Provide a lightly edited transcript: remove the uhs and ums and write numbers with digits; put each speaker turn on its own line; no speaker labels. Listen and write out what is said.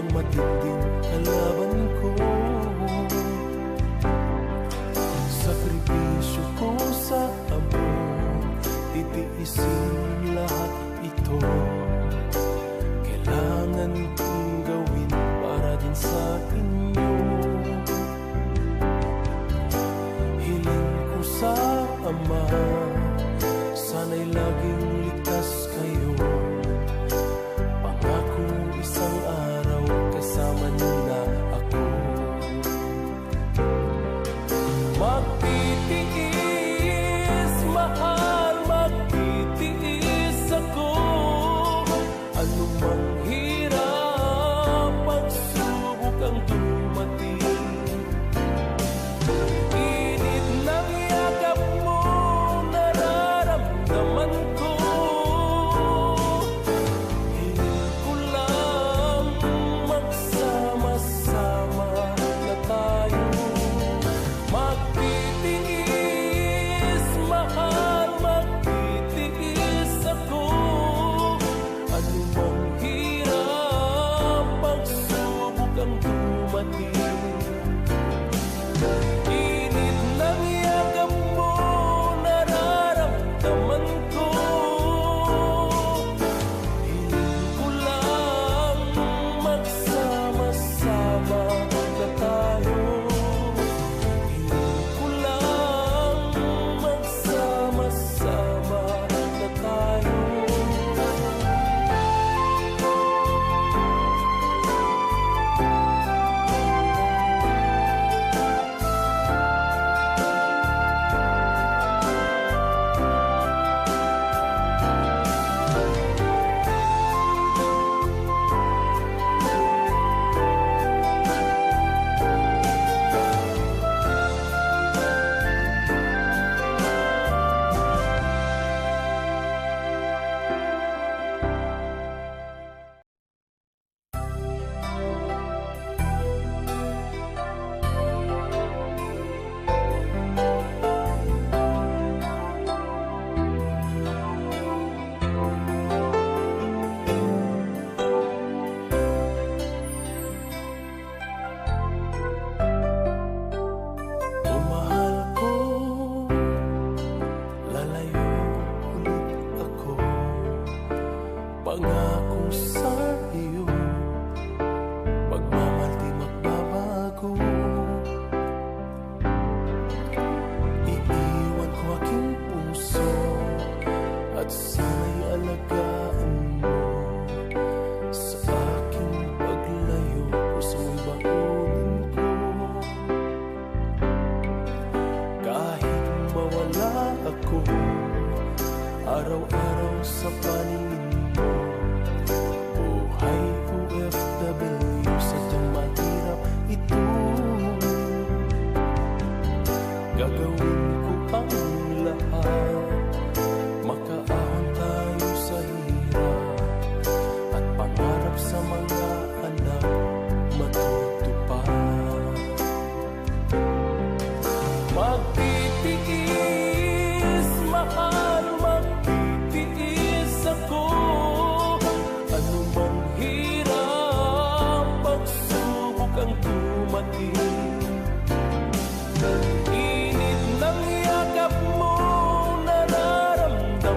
ang matinding kalaban ko. Sakripisyo ko sa amor, titiisin lahat ito. Kailangan kong gawin para din sa inyo. Hiling ko sa Ama, sana'y laging ligtas kayo. Pangako isang araw kasama niyo na ako. Magtitiis, mahal, magtitiis ako. Anumang hirap, pagsubok ang dumating. Init ng yakap mo, nararamdaman ko. Hiling ko lang magsama-sama na tayo. Magtitiis, mahal, magtitiis ako. Anumang hirap, pagsubok ang dumating. Init ng yakap mo, nararamdaman ko. Hiling ko lang magsama-sama na tayo. Hiling ko lang magsama-sama na tayo. Kung mahal ko, lalayo ulit ako. Pangako sa iyo, pagmamahal di magbabago. Iiwan ko aking puso at sana'y alagaan mo. Sa aking paglayo, puso'y bakunin ko. Kahit mawala ako, araw-araw sa paningin mo. Buhay OFW, sadyang mahirap ito. Gagawin